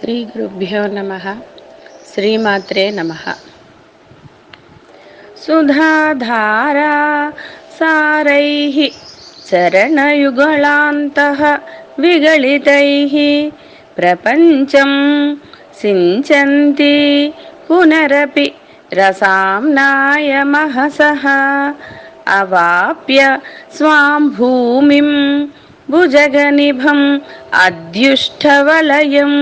శ్రీ గురుభ్యో నమః. శ్రీమాత్రే నమః. సుధాధారా సారైః చరణయుగళాంతః విగళితైః ప్రపంచం సించంతి పునరపి రసాంనాయమహసః అవాప్య స్వాం భూమిం భుజగనిభం అద్యుష్టవలయం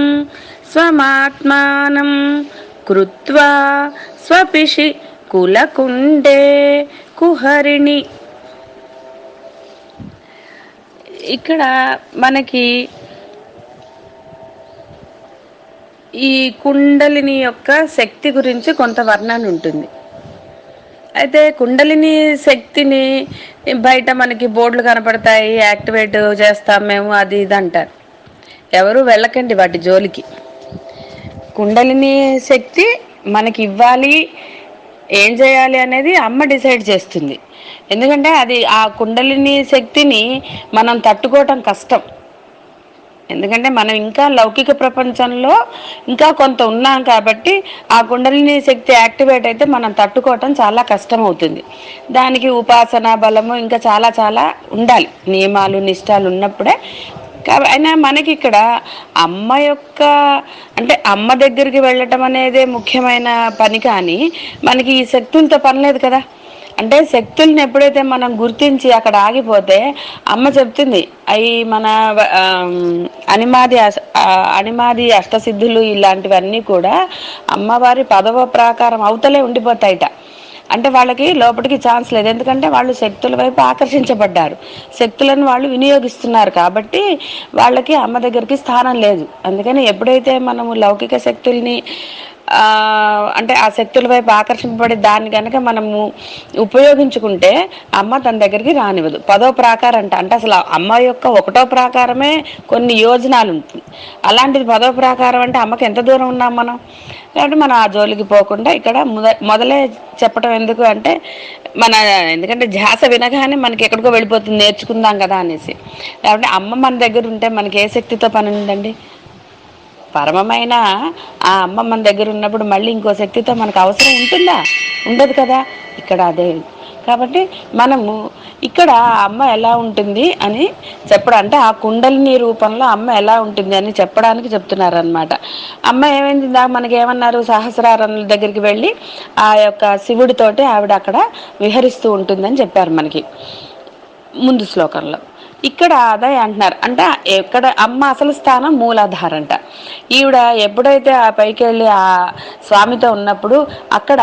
స్వమాత్మానం కృత్వా స్వపిషి కులకుండే కుహరిణి. ఇక్కడ మనకి ఈ కుండలిని యొక్క శక్తి గురించి కొంత వర్ణన ఉంటుంది. అయితే కుండలిని శక్తిని బయట మనకి బోర్డులు కనపడతాయి, యాక్టివేట్ చేస్తాం మేము, అది ఇది అంటారు. ఎవరు వెళ్ళకండి వాటి జోలికి. కుండలిని శక్తి మనకి ఇవ్వాలి, ఏం చేయాలి అనేది అమ్మ డిసైడ్ చేస్తుంది. ఎందుకంటే అది ఆ కుండలిని శక్తిని మనం తట్టుకోవటం కష్టం. ఎందుకంటే మనం ఇంకా లౌకిక ప్రపంచంలో ఇంకా కొంత ఉన్నాం కాబట్టి ఆ కుండలిని శక్తి యాక్టివేట్ అయితే మనం తట్టుకోవటం చాలా కష్టం అవుతుంది. దానికి ఉపాసన బలము ఇంకా చాలా చాలా ఉండాలి, నియమాలు నిష్టాలు ఉన్నప్పుడే. అయినా మనకి ఇక్కడ అమ్మ యొక్క అంటే అమ్మ దగ్గరికి వెళ్ళటం అనేదే ముఖ్యమైన పని, కానీ మనకి ఈ శక్తులతో పని లేదు కదా. అంటే శక్తుల్ని ఎప్పుడైతే మనం గుర్తించి అక్కడ ఆగిపోతే అమ్మ చెప్తుంది, అవి మన అనిమాది అష్టసిద్ధులు ఇలాంటివన్నీ కూడా అమ్మవారి పదవ ప్రాకారం అవతలే ఉండిపోతాయిట. అంటే వాళ్ళకి లోపలికి ఛాన్స్ లేదు, ఎందుకంటే వాళ్ళు శక్తుల వైపు ఆకర్షించబడ్డారు, శక్తులను వాళ్ళు వినియోగిస్తున్నారు కాబట్టి వాళ్ళకి అమ్మ దగ్గరికి స్థానం లేదు. అందుకని ఎప్పుడైతే మనము లౌకిక శక్తుల్ని అంటే ఆ శక్తుల వైపు ఆకర్షింపబడి దాన్ని కనుక మనము ఉపయోగించుకుంటే అమ్మ తన దగ్గరికి రానివ్వదు. పదో ప్రాకారం అంటే అసలు అమ్మ యొక్క ఒకటో ప్రాకారమే కొన్ని యోజనాలు ఉంటుంది. అలాంటిది పదో ప్రాకారం అంటే అమ్మకి ఎంత దూరం ఉన్నాం మనం. కాబట్టి మనం ఆ జోలికి పోకుండా ఇక్కడ మొదలే చెప్పడం ఎందుకు అంటే ఎందుకంటే ధ్యాస వినగానే మనకి ఎక్కడికో వెళ్ళిపోతుంది, నేర్చుకుందాం కదా అనేసి. కాబట్టి అమ్మ మన దగ్గర ఉంటే మనకి ఏ శక్తితో పని ఉందండి. పరమమైన ఆ అమ్మ మన దగ్గర ఉన్నప్పుడు మళ్ళీ ఇంకో శక్తితో మనకు అవసరం ఉంటుందా? ఉండదు కదా. ఇక్కడ అదే. కాబట్టి మనము ఇక్కడ అమ్మ ఎలా ఉంటుంది అని చెప్పడం అంటే ఆ కుండలిని రూపంలో అమ్మ ఎలా ఉంటుంది అని చెప్పడానికి చెప్తున్నారనమాట. అమ్మ ఏమైంది, మనకి ఏమన్నారు, సహస్రారణుల దగ్గరికి వెళ్ళి ఆ యొక్క శివుడితోటి ఆవిడ అక్కడ విహరిస్తూ ఉంటుందని చెప్పారు మనకి ముందు శ్లోకంలో. ఇక్కడ అదే అంటున్నారు, అంటే ఎక్కడ అమ్మ అసలు స్థానం మూలాధారంట. ఈవిడ ఎప్పుడైతే ఆ పైకి వెళ్ళి ఆ స్వామితో ఉన్నప్పుడు అక్కడ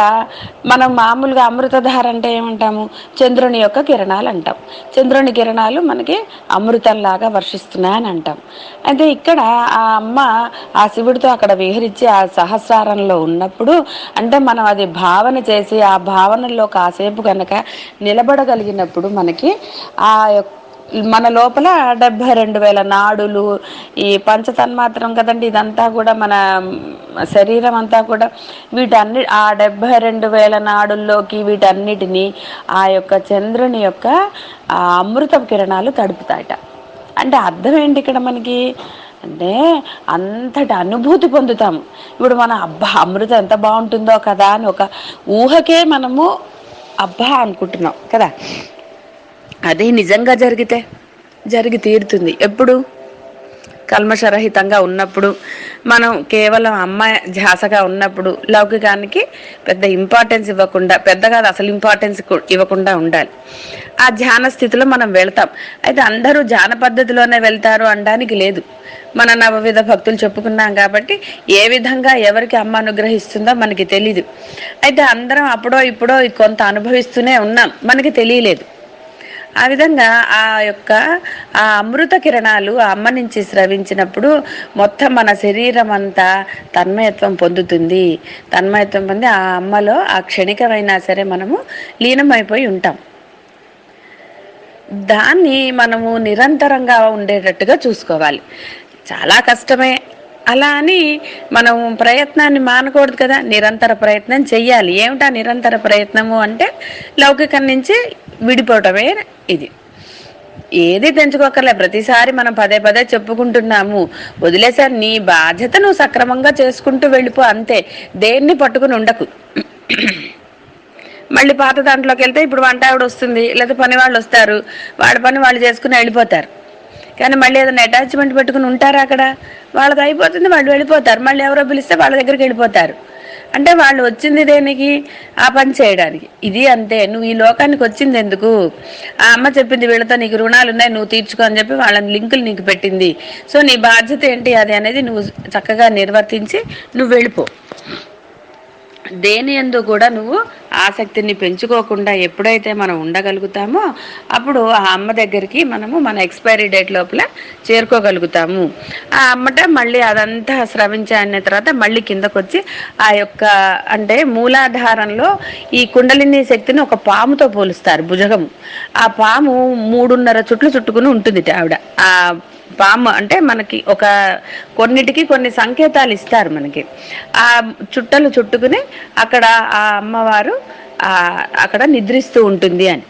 మనం మామూలుగా అమృతధార అంటే ఏమంటాము, చంద్రుని యొక్క కిరణాలు అంటాం. చంద్రుని కిరణాలు మనకి అమృతంలాగా వర్షిస్తున్నాయని అంటాం. అయితే ఇక్కడ ఆ అమ్మ ఆ శివుడితో అక్కడ విహరించి ఆ సహస్రారంలో ఉన్నప్పుడు అంటే మనం అది భావన చేసి ఆ భావనలో కాసేపు కనుక నిలబడగలిగినప్పుడు మనకి ఆ మన లోపల 72,000 నాడులు, ఈ పంచతన్మాత్రం కదండి ఇదంతా కూడా, మన శరీరం అంతా కూడా ఆ 72,000 నాడుల్లోకి వీటన్నిటినీ ఆ యొక్క చంద్రుని యొక్క ఆ అమృత కిరణాలు తడుపుతాయట. అంటే అర్థం ఏంటి ఇక్కడ మనకి అంటే అంతటి అనుభూతి పొందుతాము. ఇప్పుడు మనం అబ్బా అమృతం ఎంత బాగుంటుందో కదా అని ఒక ఊహకే మనము అబ్బా అనుకుంటున్నాం కదా. అది నిజంగా జరిగి తీరుతుంది ఎప్పుడు, కల్మషరహితంగా ఉన్నప్పుడు, మనం కేవలం అమ్మాయి ధ్యాసగా ఉన్నప్పుడు, లౌకికానికి పెద్ద ఇంపార్టెన్స్ ఇవ్వకుండా, పెద్దగా అసలు ఇంపార్టెన్స్ ఇవ్వకుండా ఉండాలి. ఆ ధ్యాన స్థితిలో మనం వెళ్తాం. అయితే అందరూ ధ్యాన పద్ధతిలోనే వెళ్తారు అనడానికి లేదు. మన నవవిధ భక్తులు చెప్పుకున్నాం కాబట్టి ఏ విధంగా ఎవరికి అమ్మ అనుగ్రహిస్తుందో మనకి తెలీదు. అయితే అందరం అప్పుడో ఇప్పుడో కొంత అనుభవిస్తూనే ఉన్నాం, మనకి తెలియలేదు. ఆ విధంగా ఆ యొక్క ఆ అమృత కిరణాలు ఆ అమ్మ నుంచి స్రవించినప్పుడు మొత్తం మన శరీరం అంతా తన్మయత్వం పొందుతుంది. తన్మయత్వం పొంది ఆ అమ్మలో ఆ క్షణికమైనా సరే మనము లీనమైపోయి ఉంటాం. దాన్ని మనము నిరంతరంగా ఉండేటట్టుగా చూసుకోవాలి. చాలా కష్టమే, అలా అని మనం ప్రయత్నాన్ని మానకూడదు కదా, నిరంతర ప్రయత్నం చెయ్యాలి. ఏమిటా నిరంతర ప్రయత్నము అంటే లౌకికం నుంచి విడిపోవటమే ఇది. ఏది తెంచుకోకర్లే, ప్రతిసారి మనం పదే పదే చెప్పుకుంటున్నాము. వదిలేసారు, నీ బాధ్యత నువ్వు సక్రమంగా చేసుకుంటూ వెళ్ళిపో అంతే. దేన్ని పట్టుకుని ఉండకు. మళ్ళీ పాత దాంట్లోకి వెళ్తే ఇప్పుడు వంట ఆవిడ వస్తుంది, లేదా పని వాళ్ళు వస్తారు, వాళ్ళ పని వాళ్ళు చేసుకుని వెళ్ళిపోతారు. కానీ మళ్ళీ ఏదైనా అటాచ్మెంట్ పెట్టుకుని ఉంటారా అక్కడ? వాళ్ళది అయిపోతుంది, వాళ్ళు వెళ్ళిపోతారు. మళ్ళీ ఎవరో పిలిస్తే వాళ్ళ దగ్గరికి వెళ్ళిపోతారు. అంటే వాళ్ళు వచ్చింది దేనికి? ఆ పని చేయడానికి. ఇది అంతే. నువ్వు ఈ లోకానికి వచ్చింది ఎందుకు? ఆ అమ్మ చెప్పింది, వీళ్ళతో నీకు రుణాలు ఉన్నాయి, నువ్వు తీర్చుకో అని చెప్పి వాళ్ళని లింకులు నీకు పెట్టింది. సో నీ బాధ్యత ఏంటి అది అనేది నువ్వు చక్కగా నిర్వర్తించి నువ్వు వెళ్ళిపో. దేని యందు కూడా నువ్వు ఆసక్తిని పెంచుకోకుండా ఎప్పుడైతే మనం ఉండగలుగుతామో అప్పుడు ఆ అమ్మ దగ్గరికి మనము మన ఎక్స్పైరీ డేట్ లోపల చేరుకోగలుగుతాము. ఆ అమ్మట మళ్ళీ అదంతా స్రవించిన తర్వాత మళ్ళీ కిందకు వచ్చి ఆ యొక్క అంటే మూలాధారంలో ఈ కుండలిని శక్తిని ఒక పాముతో పోలుస్తారు, భుజగము. ఆ పాము 3.5 చుట్లు చుట్టుకుని ఉంటుంది ఆవిడ. ఆ పాము అంటే మనకి ఒక కొన్నిటికి కొన్ని సంకేతాలు ఇస్తారు మనకి. ఆ చుట్టలు చుట్టుకుని అక్కడ ఆ అమ్మవారు అక్కడ నిద్రిస్తూ ఉంటుంది అని.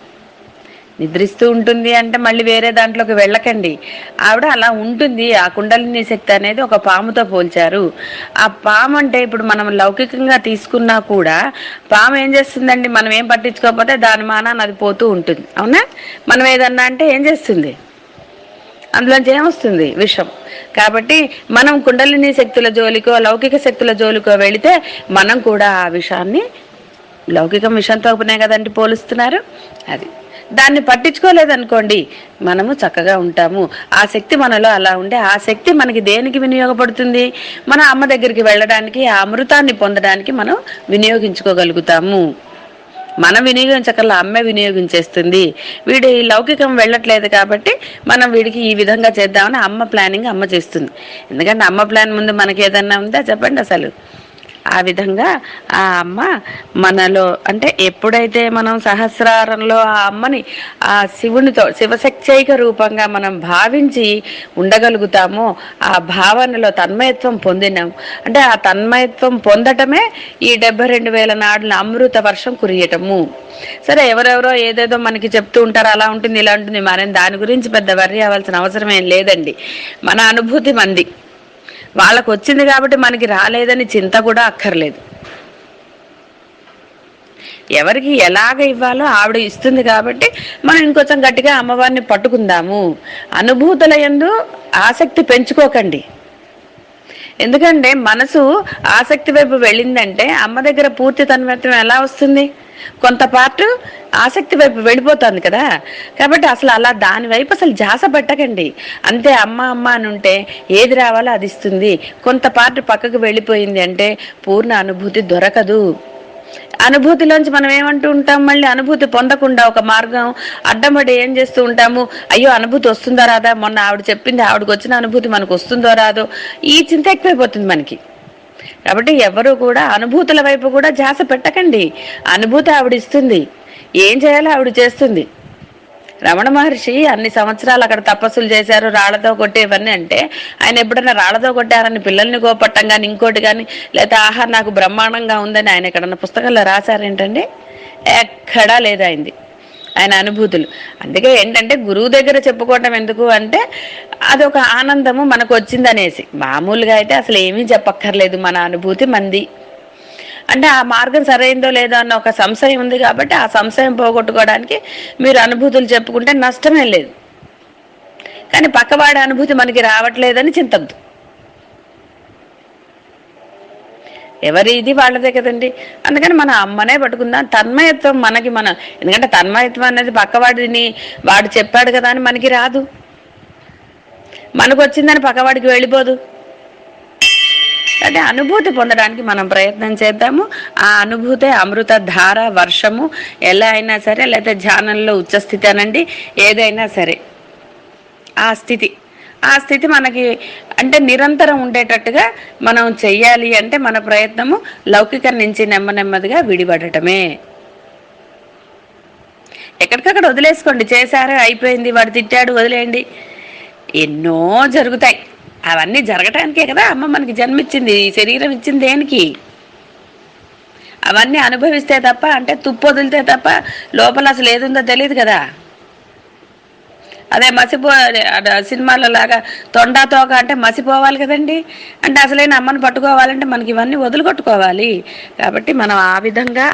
నిద్రిస్తూ ఉంటుంది అంటే మళ్ళీ వేరే దాంట్లోకి వెళ్ళకండి, ఆవిడ అలా ఉంటుంది. ఆ కుండలిని శక్తి అనేది ఒక పాముతో పోల్చారు. ఆ పాము అంటే ఇప్పుడు మనం లౌకికంగా తీసుకున్నా కూడా పాము ఏం చేస్తుందండి? మనం ఏం పట్టించుకోకపోతే దాని మానాన్ని అది పోతూ ఉంటుంది, అవునా? మనం ఏదన్నా అంటే ఏం చేస్తుంది? అందులోంచి ఏమొస్తుంది? విషం. కాబట్టి మనం కుండలిని శక్తుల జోలికో లౌకిక శక్తుల జోలికో వెళితే మనం కూడా ఆ విషాన్ని లౌకికం విషంతోనే కదండి పోలుస్తున్నారు. అది దాన్ని పట్టించుకోలేదనుకోండి మనము చక్కగా ఉంటాము. ఆ శక్తి మనలో అలా ఉండే ఆ శక్తి మనకి దేనికి వినియోగపడుతుంది? మన అమ్మ దగ్గరికి వెళ్ళడానికి, ఆ అమృతాన్ని పొందడానికి మనం వినియోగించుకోగలుగుతాము. మనం వినియోగించకల్లా అమ్మే వినియోగించేస్తుంది. వీడు ఈ లౌకికం వెళ్ళట్లేదు కాబట్టి మనం వీడికి ఈ విధంగా చేద్దామని అమ్మ ప్లానింగ్ అమ్మ చేస్తుంది. ఎందుకంటే అమ్మ ప్లాన్ ముందు మనకి ఏదన్నా ఉందా చెప్పండి అసలు? ఆ విధంగా ఆ అమ్మ మనలో అంటే ఎప్పుడైతే మనం సహస్రారంలో ఆ అమ్మని ఆ శివునితో శివశక్తైక రూపంగా మనం భావించి ఉండగలుగుతామో ఆ భావనలో తన్మయత్వం పొందినాం. అంటే ఆ తన్మయత్వం పొందటమే ఈ 72,000 నాడుల అమృత వర్షం కురియటము. సరే, ఎవరెవరో ఏదేదో మనకి చెప్తూ ఉంటారు, అలా ఉంటుంది ఇలా ఉంటుంది, మనం దాని గురించి పెద్ద వర్రీ అవ్వాల్సిన అవసరం ఏం లేదండి. మన అనుభూతి మంది, వాళ్ళకు వచ్చింది కాబట్టి మనకి రాలేదని చింత కూడా అక్కర్లేదు. ఎవరికి ఎలాగ ఇవ్వాలో ఆవిడ ఇస్తుంది కాబట్టి మనం ఇంకొంచెం గట్టిగా అమ్మవారిని పట్టుకుందాము. అనుభూతుల యందు ఆసక్తి పెంచుకోకండి. ఎందుకంటే మనసు ఆసక్తి వైపు వెళ్ళిందంటే అమ్మ దగ్గర పూర్తి తన్మయత్వం ఎలా వస్తుంది? కొంత పార్ట్ ఆసక్తి వైపు వెళ్ళిపోతుంది కదా. కాబట్టి అసలు అలా దాని వైపు అసలు ధ్యాస పెట్టకండి. అంతే, అమ్మ అమ్మ అని ఉంటే ఏది రావాలో అది ఇస్తుంది. కొంత పార్ట్ పక్కకు వెళ్ళిపోయింది అంటే పూర్ణ అనుభూతి దొరకదు. అనుభూతిలోంచి మనం ఏమంటూ ఉంటాం? మళ్ళీ అనుభూతి పొందకుండా ఒక మార్గం అడ్డమడి ఏం చేస్తూ ఉంటాము? అయ్యో అనుభూతి వస్తుందో రాదా, మొన్న ఆవిడ చెప్పింది, ఆవిడకి వచ్చిన అనుభూతి మనకు వస్తుందో రాదో, ఈ చింత ఎక్కువైపోతుంది మనకి. కాబట్టి ఎవరు కూడా అనుభూతుల వైపు కూడా ధ్యాస పెట్టకండి. అనుభూతి ఆవిడ ఇస్తుంది, ఏం చేయాలో ఆవిడ చేస్తుంది. రమణ మహర్షి అన్ని సంవత్సరాలు అక్కడ తపస్సులు చేశారు, రాళ్లతో కొట్టేవన్నీ. అంటే ఆయన ఎప్పుడైనా రాళ్లతో కొట్టారని పిల్లల్ని కోపట్టం కానీ ఇంకోటి కానీ, లేకపోతే ఆహారం నాకు బ్రహ్మాండంగా ఉందని ఆయన ఎక్కడన్నా పుస్తకంలో రాశారేంటండి? ఎక్కడా లేదు ఆయన అనుభూతులు. అందుకే ఏంటంటే గురువు దగ్గర చెప్పుకోవటం ఎందుకు అంటే అదొక ఆనందము మనకు వచ్చిందనేసి. మామూలుగా అయితే అసలు ఏమీ చెప్పక్కర్లేదు, మన అనుభూతి మంది. అంటే ఆ మార్గం సరైందో లేదో అన్న ఒక సంశయం ఉంది కాబట్టి ఆ సంశయం పోగొట్టుకోవడానికి మీరు అనుభూతులు చెప్పుకుంటే నష్టమే లేదు. కానీ పక్కవాడి అనుభూతి మనకి రావట్లేదని చింతద్దు. ఎవరి ఇది వాళ్ళదే కదండి. అందుకని మన అమ్మనే పట్టుకుందాం. తన్మయత్వం మనకి ఎందుకంటే తన్మయత్వం అనేది పక్కవాడిని వాడు చెప్పాడు కదా అని మనకి రాదు, మనకు వచ్చిందని పక్కవాడికి వెళ్ళిపోదు. అంటే అనుభూతి పొందడానికి మనం ప్రయత్నం చేద్దాము. ఆ అనుభూతే అమృత ధార వర్షము. ఎలా అయినా సరే, లేకపోతే ధ్యానంలో ఉచ్చస్థితి అనండి, ఏదైనా సరే ఆ స్థితి మనకి అంటే నిరంతరం ఉండేటట్టుగా మనం చెయ్యాలి. అంటే మన ప్రయత్నము లౌకికం నుంచి నెమ్మదిగా విడిపడటమే. ఎక్కడికక్కడ వదిలేసుకోండి. చేశారు, అయిపోయింది, వాడు తిట్టాడు, వదిలేయండి. ఎన్నో జరుగుతాయి. అవన్నీ జరగటానికే కదా అమ్మ మనకి జన్మిచ్చింది, శరీరం ఇచ్చింది దేనికి? అవన్నీ అనుభవిస్తే తప్ప, అంటే తుప్పు వదిలితే తప్ప లోపల అసలు ఏదుందో తెలియదు కదా. అదే సినిమాలో లాగా తొండా తోక అంటే మసిపోవాలి కదండి. అంటే అసలైన అమ్మని పట్టుకోవాలంటే మనకి ఇవన్నీ వదులుకొట్టుకోవాలి. కాబట్టి మనం ఆ విధంగా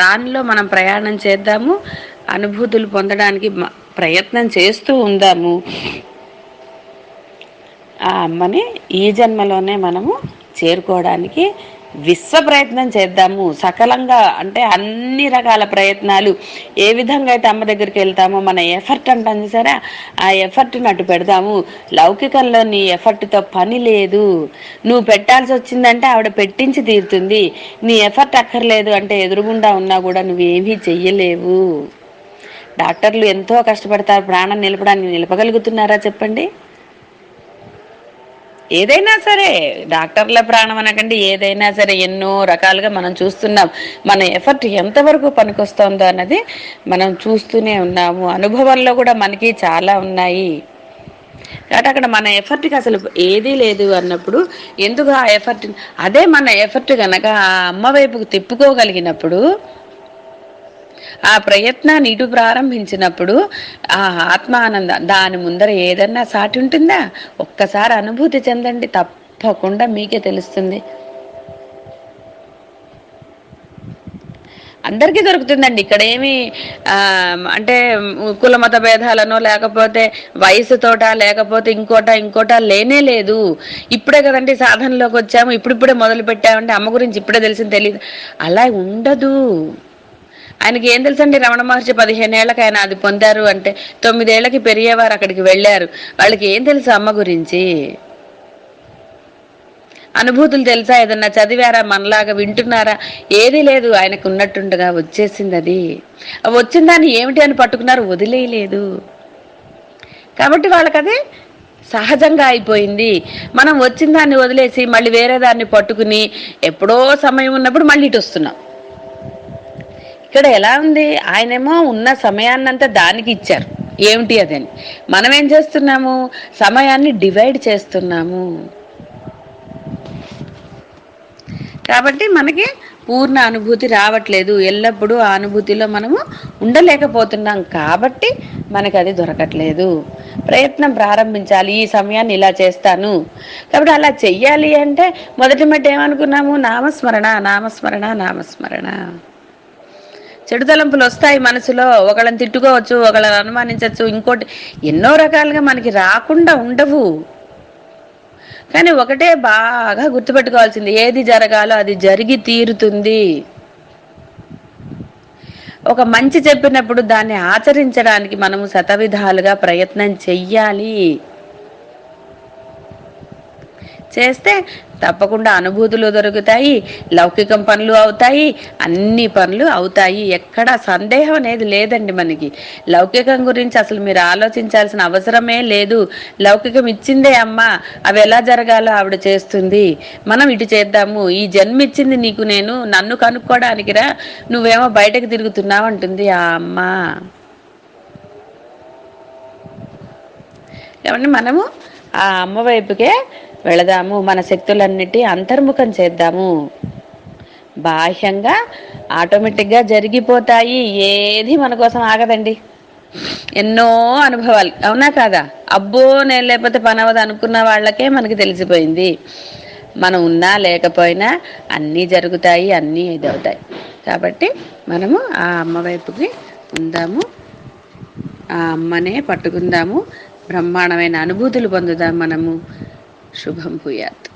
దానిలో మనం ప్రయాణం చేద్దాము, అనుభూతులు పొందడానికి ప్రయత్నం చేస్తూ ఉందాము. ఆ అమ్మని ఈ జన్మలోనే మనము చేరుకోవడానికి విశ్వ ప్రయత్నం చేద్దాము. సకలంగా అంటే అన్ని రకాల ప్రయత్నాలు ఏ విధంగా అయితే అమ్మ దగ్గరికి వెళ్తామో మన ఎఫర్ట్ అంటాం సరే, ఆ ఎఫర్ట్ని అటు పెడదాము. లౌకికంలో నీ ఎఫర్ట్తో పని లేదు. నువ్వు పెట్టాల్సి వచ్చిందంటే ఆవిడ పెట్టించి తీరుతుంది. నీ ఎఫర్ట్ అక్కర్లేదు అంటే ఎదురుగుండా ఉన్నా కూడా నువ్వేమీ చెయ్యలేవు. డాక్టర్లు ఎంతో కష్టపడతారు ప్రాణం నిలపడానికి, నిలపగలుగుతున్నారా చెప్పండి? ఏదైనా సరే, డాక్టర్ల ప్రాణం అనకండి, ఏదైనా సరే ఎన్నో రకాలుగా మనం చూస్తున్నాం. మన ఎఫర్ట్ ఎంతవరకు పనికొస్తుందో అన్నది మనం చూస్తూనే ఉన్నాము. అనుభవంలో కూడా మనకి చాలా ఉన్నాయి. కాబట్టి అక్కడ మన ఎఫర్ట్కి అసలు ఏదీ లేదు అన్నప్పుడు ఎందుకు ఆ ఎఫర్ట్, అదే మన ఎఫర్ట్ కనుక ఆ అమ్మ వైపుకు తిప్పుకోగలిగినప్పుడు, ఆ ప్రయత్నాన్ని ఇటు ప్రారంభించినప్పుడు ఆ ఆత్మానందం దాని ముందర ఏదన్నా సాటి ఉంటుందా? ఒక్కసారి అనుభూతి చెందండి, తప్పకుండా మీకే తెలుస్తుంది. అందరికీ దొరుకుతుందండి. ఇక్కడ ఏమి అంటే కుల మత భేదాలనో లేకపోతే వయసుతోట లేకపోతే ఇంకోట లేనే లేదు. ఇప్పుడే కదండి సాధనలోకి వచ్చాము, ఇప్పుడిప్పుడే మొదలు పెట్టామంటే అమ్మ గురించి ఇప్పుడే తెలిసింది తెలియదు అలా ఉండదు. ఆయనకి ఏం తెలుసండి? రమణ మహర్షి 15 ఏళ్ళకి ఆయన అది పొందారు అంటే 9 ఏళ్ళకి పెరిగేవారు అక్కడికి వెళ్ళారు. వాళ్ళకి ఏం తెలుసు అమ్మ గురించి? అనుభూతులు తెలుసా? ఏదన్నా చదివారా? మనలాగా వింటున్నారా? ఏదీ లేదు. ఆయనకు ఉన్నట్టుండగా వచ్చేసింది. అది వచ్చిన దాన్ని ఏమిటి అని పట్టుకున్నారు, వదిలేయలేదు. కాబట్టి వాళ్ళకి అది సహజంగా అయిపోయింది. మనం వచ్చిన దాన్ని వదిలేసి మళ్ళీ వేరే దాన్ని పట్టుకుని ఎప్పుడో సమయం ఉన్నప్పుడు మళ్ళీ ఇటు వస్తున్నాం. ఇక్కడ ఎలా ఉంది? ఆయనేమో ఉన్న సమయాన్నంతా దానికి ఇచ్చారు. ఏమిటి అదని? మనం ఏం చేస్తున్నాము? సమయాన్ని డివైడ్ చేస్తున్నాము. కాబట్టి మనకి పూర్ణ అనుభూతి రావట్లేదు. ఎల్లప్పుడూ ఆ అనుభూతిలో మనము ఉండలేకపోతున్నాం. కాబట్టి మనకి అది దొరకట్లేదు. ప్రయత్నం ప్రారంభించాలి. ఈ సమయాన్ని ఇలా చేస్తాను. కాబట్టి అలా చెయ్యాలి అంటే మొదటి మట్టి ఏమనుకున్నాము? నామస్మరణ, నామస్మరణ, నామస్మరణ. చెడు తలంపులు వస్తాయి మనసులో. ఒకళ్ళని తిట్టుకోవచ్చు, ఒకళ్ళని అనుమానించవచ్చు, ఇంకోటి ఎన్నో రకాలుగా మనకి రాకుండా ఉండవు. కానీ ఒకటే బాగా గుర్తుపెట్టుకోవాల్సింది, ఏది జరగాలో అది జరిగి తీరుతుంది. ఒక మంచి చెప్పినప్పుడు దాన్ని ఆచరించడానికి మనము శతవిధాలుగా ప్రయత్నం చెయ్యాలి. చేస్తే తప్పకుండా అనుభూతులు దొరుకుతాయి, లౌకికం పనులు అవుతాయి, అన్ని పనులు అవుతాయి. ఎక్కడ సందేహం అనేది లేదండి మనకి. లౌకికం గురించి అసలు మీరు ఆలోచించాల్సిన అవసరమే లేదు. లౌకికం ఇచ్చిందే అమ్మ, అవి ఎలా జరగాలో ఆవిడ చేస్తుంది. మనం ఇటు చేద్దాము. ఈ జన్మ ఇచ్చింది నీకు, నేను నన్ను కనుక్కోవడానికి రా, నువ్వేమో బయటకు తిరుగుతున్నావు అంటుంది ఆ అమ్మ. కాబట్టి మనము ఆ అమ్మ వైపుకే వెళదాము. మన శక్తులన్నిటి అంతర్ముఖం చేద్దాము. బాహ్యంగా ఆటోమేటిక్గా జరిగిపోతాయి. ఏది మన కోసం ఆగదండి. ఎన్నో అనుభవాలు, అవునా కాదా? అబ్బో నేను లేకపోతే పని అవ్వదు అనుకున్న వాళ్ళకే మనకి తెలిసిపోయింది. మనం ఉన్నా లేకపోయినా అన్నీ జరుగుతాయి, అన్నీ ఇదవుతాయి. కాబట్టి మనము ఆ అమ్మ వైపుకి ఉందాము, ఆ అమ్మనే పట్టుకుందాము, బ్రహ్మాండమైన అనుభూతులు పొందుదాం మనము. శుభం భూయాత్.